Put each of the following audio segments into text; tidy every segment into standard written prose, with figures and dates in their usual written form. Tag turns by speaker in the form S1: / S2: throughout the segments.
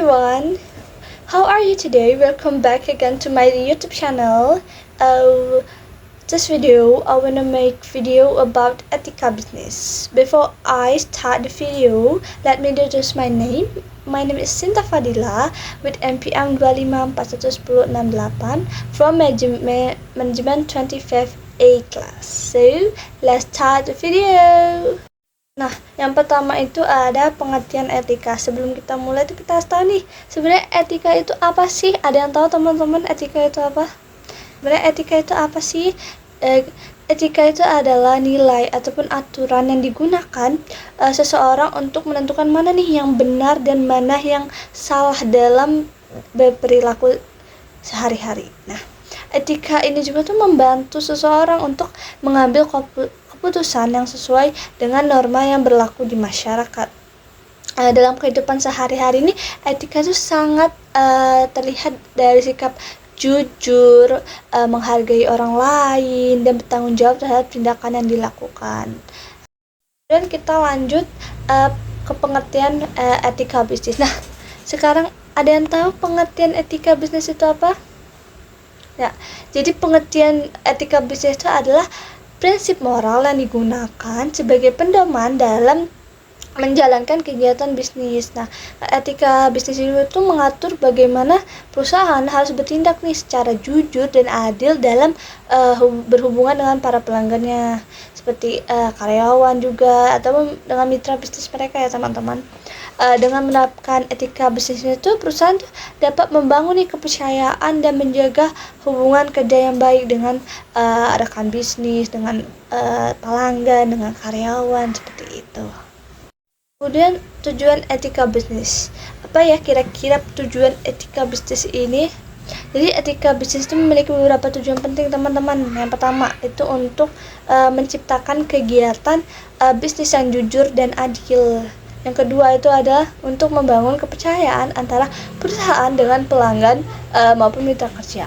S1: everyone, how are you today? Welcome back again to my YouTube channel. This video, I wanna make video about Etika business. Before I start the video, let me introduce my name. My name is Sinta Fadila with NPM 25411068 from Management 25A class. So, let's start the video. Nah, yang pertama itu ada pengertian etika. Sebelum kita mulai itu kita harus tahu nih, sebenarnya etika itu apa sih? Ada yang tahu teman-teman etika itu apa? Sebenarnya etika itu apa sih? Etika itu adalah nilai ataupun aturan yang digunakan seseorang untuk menentukan mana nih yang benar dan mana yang salah dalam berperilaku sehari-hari. Nah, etika ini juga tuh membantu seseorang untuk mengambil keputusan yang sesuai dengan norma yang berlaku di masyarakat. Dalam kehidupan sehari-hari ini, etika itu sangat terlihat dari sikap jujur, menghargai orang lain, dan bertanggung jawab terhadap tindakan yang dilakukan. Dan kita lanjut ke pengertian etika bisnis. Nah, sekarang ada yang tahu pengertian etika bisnis itu apa? Ya, jadi pengertian etika bisnis itu adalah prinsip moral yang digunakan sebagai pedoman dalam menjalankan kegiatan bisnis. Nah, etika bisnis itu mengatur bagaimana perusahaan harus bertindak nih secara jujur dan adil dalam berhubungan dengan para pelanggannya, seperti karyawan juga atau dengan mitra bisnis mereka ya teman-teman. Dengan menerapkan etika bisnis itu, perusahaan tuh dapat membangun kepercayaan dan menjaga hubungan kerja yang baik dengan rekan bisnis, dengan pelanggan, dengan karyawan, seperti itu. Kemudian tujuan etika bisnis. Apa ya kira-kira tujuan etika bisnis ini? Jadi etika bisnis itu memiliki beberapa tujuan penting teman-teman. Yang pertama itu untuk menciptakan kegiatan bisnis yang jujur dan adil. Yang kedua itu adalah untuk membangun kepercayaan antara perusahaan dengan pelanggan maupun mitra kerja.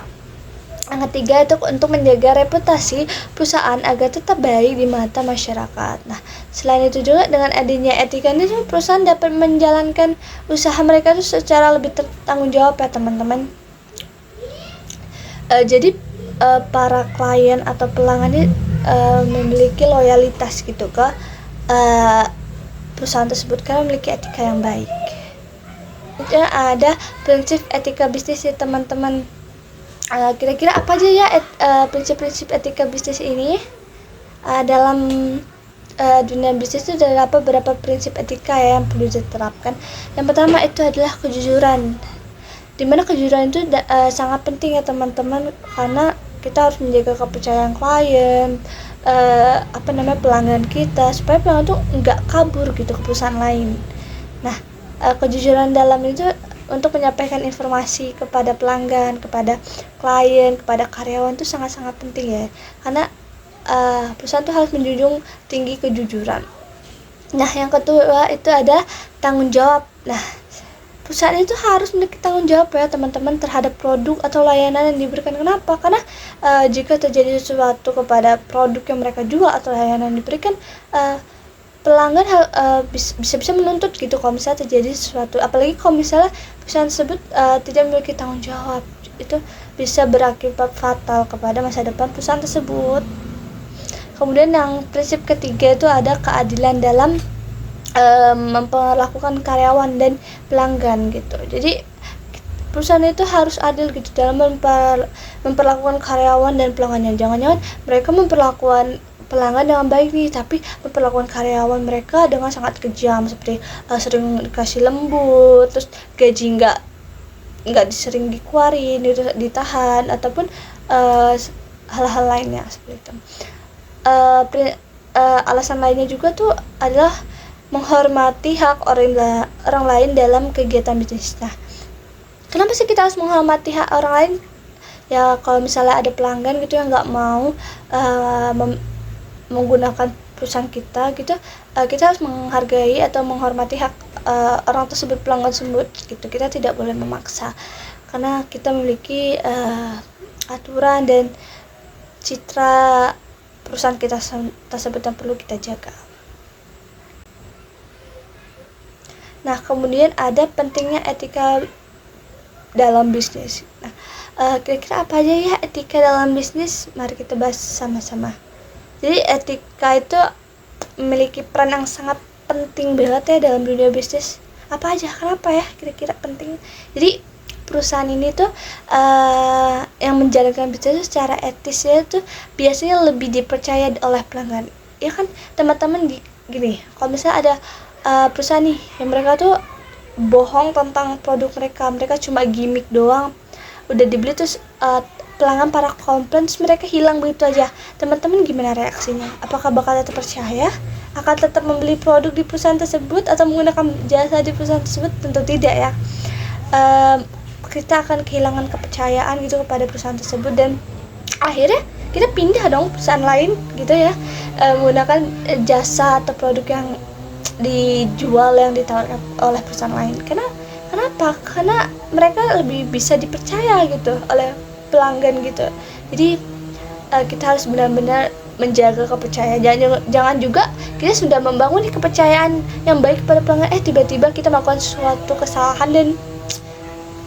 S1: Yang ketiga itu untuk menjaga reputasi perusahaan agar tetap baik di mata masyarakat. Nah, selain itu juga dengan adanya etika ini, perusahaan dapat menjalankan usaha mereka itu secara lebih bertanggung jawab ya teman-teman. Jadi para klien atau pelanggan ini memiliki loyalitas gitu ke perusahaan tersebut karena memiliki etika yang baik. Kemudian ada prinsip etika bisnis ya teman-teman. Kira-kira apa aja ya prinsip-prinsip etika bisnis ini? Dalam dunia bisnis itu ada beberapa prinsip etika ya yang perlu diterapkan. Yang pertama itu adalah kejujuran, dimana kejujuran itu sangat penting ya teman-teman, karena kita harus menjaga kepercayaan klien, pelanggan kita, supaya pelanggan itu nggak kabur gitu ke perusahaan lain. Nah, kejujuran dalam itu untuk menyampaikan informasi kepada pelanggan, kepada klien, kepada karyawan itu sangat-sangat penting ya, karena perusahaan itu harus menjunjung tinggi kejujuran. Nah, yang kedua itu ada tanggung jawab. Nah, perusahaan itu harus memiliki tanggung jawab ya teman-teman terhadap produk atau layanan yang diberikan. Kenapa? Karena jika terjadi sesuatu kepada produk yang mereka jual atau layanan yang diberikan, pelanggan bisa menuntut gitu kalau misalnya terjadi sesuatu, apalagi kalau misalnya perusahaan tersebut tidak memiliki tanggung jawab. Itu bisa berakibat fatal kepada masa depan perusahaan tersebut. Kemudian yang prinsip ketiga itu ada keadilan dalam memperlakukan karyawan dan pelanggan gitu. Jadi perusahaan itu harus adil gitu dalam memperlakukan karyawan dan pelanggannya. Jangan-jangan mereka memperlakukan pelanggan dengan baik nih, tapi memperlakukan karyawan mereka dengan sangat kejam, seperti sering dikasih lembut, terus gaji nggak sering dikeluarin, ditahan, ataupun hal-hal lainnya seperti itu. Alasan lainnya juga tuh adalah menghormati hak orang lain dalam kegiatan bisnis. Nah, kenapa sih kita harus menghormati hak orang lain? Ya kalau misalnya ada pelanggan gitu yang nggak mau menggunakan perusahaan kita gitu, kita harus menghargai atau menghormati hak orang tersebut, pelanggan tersebut gitu. Kita tidak boleh memaksa, karena kita memiliki aturan dan citra perusahaan kita tersebut yang perlu kita jaga. Nah, kemudian ada pentingnya etika dalam bisnis. Nah, kira-kira apa aja ya etika dalam bisnis? Mari kita bahas sama-sama. Jadi etika itu memiliki peran yang sangat penting banget ya dalam dunia bisnis. Apa aja? Kenapa ya kira-kira penting? Jadi perusahaan ini tuh yang menjalankan bisnis secara etis ya tuh biasanya lebih dipercaya oleh pelanggan. Ya kan teman-teman gini, kalau misalnya ada perusahaan nih yang mereka tuh bohong tentang produk mereka cuma gimmick doang, udah dibeli terus pelanggan para komplain terus mereka hilang begitu aja. Teman-teman gimana reaksinya? Apakah bakal tetap percaya? Akan tetap membeli produk di perusahaan tersebut atau menggunakan jasa di perusahaan tersebut? Tentu tidak ya. Kita akan kehilangan kepercayaan gitu kepada perusahaan tersebut dan akhirnya kita pindah dong perusahaan lain gitu ya, menggunakan jasa atau produk yang dijual yang ditawarkan oleh perusahaan lain. Kenapa? Karena mereka lebih bisa dipercaya gitu oleh pelanggan gitu. Jadi kita harus benar-benar menjaga kepercayaan. Jangan juga kita sudah membangun kepercayaan yang baik kepada pelanggan, tiba-tiba kita melakukan suatu kesalahan dan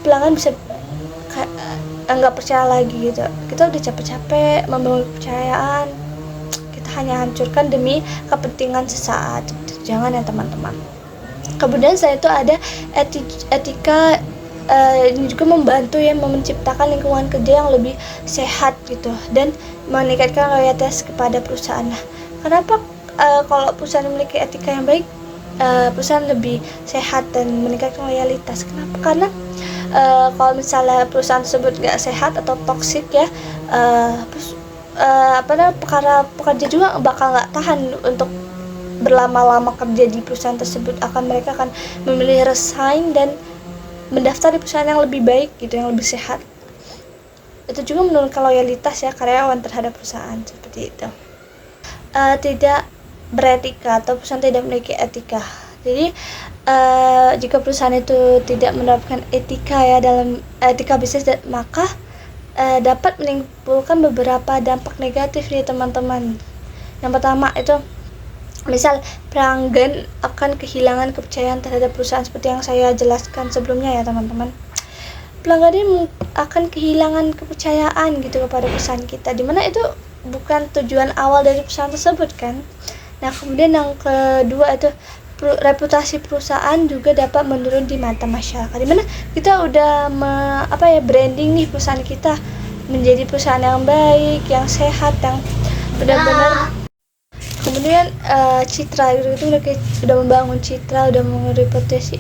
S1: pelanggan bisa nggak percaya lagi gitu. Kita udah capek-capek membangun kepercayaan, kita hanya hancurkan demi kepentingan sesaat. Jangan ya teman-teman. Kemudian saya itu ada etika ini juga membantu ya menciptakan lingkungan kerja yang lebih sehat gitu dan meningkatkan loyalitas kepada perusahaan. Nah, kenapa kalau perusahaan memiliki etika yang baik, perusahaan lebih sehat dan meningkatkan loyalitas? Kenapa? Karena kalau misalnya perusahaan tersebut nggak sehat atau toksik ya, para pekerja juga bakal nggak tahan untuk berlama-lama kerja di perusahaan tersebut. Mereka akan memilih resign dan mendaftar di perusahaan yang lebih baik gitu, yang lebih sehat. Itu juga menurunkan loyalitas ya karyawan terhadap perusahaan seperti itu. Tidak beretika atau perusahaan tidak memiliki etika. Jadi jika perusahaan itu tidak menerapkan etika ya dalam etika bisnis, maka dapat menimbulkan beberapa dampak negatif nih teman-teman. Yang pertama itu misal pelanggan akan kehilangan kepercayaan terhadap perusahaan seperti yang saya jelaskan sebelumnya ya teman-teman. Pelanggan ini akan kehilangan kepercayaan gitu kepada perusahaan kita, dimana itu bukan tujuan awal dari perusahaan tersebut kan. Nah, kemudian yang kedua itu reputasi perusahaan juga dapat menurun di mata masyarakat, dimana kita udah branding nih perusahaan kita menjadi perusahaan yang baik, yang sehat, yang benar-benar. Kemudian citra gitu udah membangun citra, udah membangun reputasi,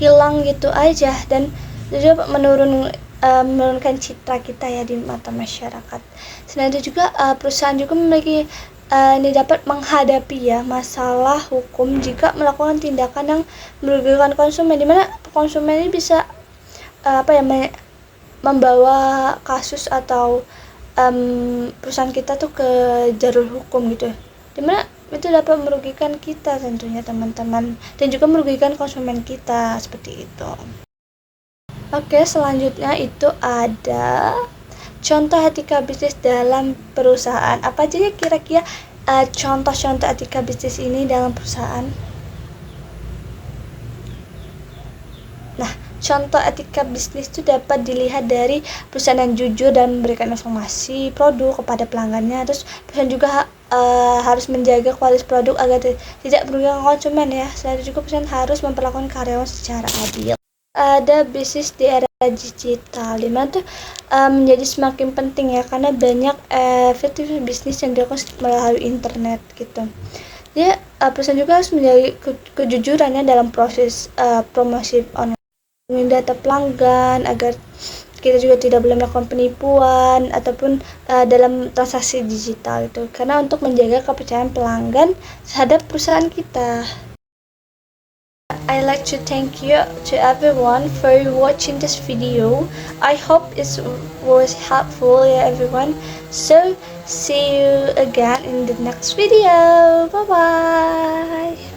S1: hilang gitu aja dan juga menurunkan citra kita ya di mata masyarakat. Selain itu juga perusahaan juga memiliki ini dapat menghadapi ya masalah hukum jika melakukan tindakan yang merugikan konsumen, dimana konsumen ini bisa membawa kasus atau perusahaan kita tuh ke jalur hukum gitu, dimana itu dapat merugikan kita tentunya teman-teman dan juga merugikan konsumen kita seperti itu. Oke, selanjutnya itu ada contoh etika bisnis dalam perusahaan. Apa aja ya kira-kira contoh-contoh etika bisnis ini dalam perusahaan? Nah, contoh etika bisnis itu dapat dilihat dari perusahaan yang jujur dan memberikan informasi produk kepada pelanggannya. Terus perusahaan juga harus menjaga kualitas produk agar tidak merugikan konsumen ya. Selain itu juga perusahaan harus memperlakukan karyawan secara adil. Ada bisnis di era digital, dimana tuh menjadi semakin penting ya karena banyak efektif bisnis yang dilakukan melalui internet gitu. Jadi perusahaan juga harus menjaga kejujurannya dalam proses promosi online, data pelanggan agar kita juga tidak boleh melakukan penipuan ataupun dalam transaksi digital itu, karena untuk menjaga kepercayaan pelanggan terhadap perusahaan kita. I like to thank you to everyone for watching this video. I hope it was helpful everyone. So see you again in the next video. Bye bye.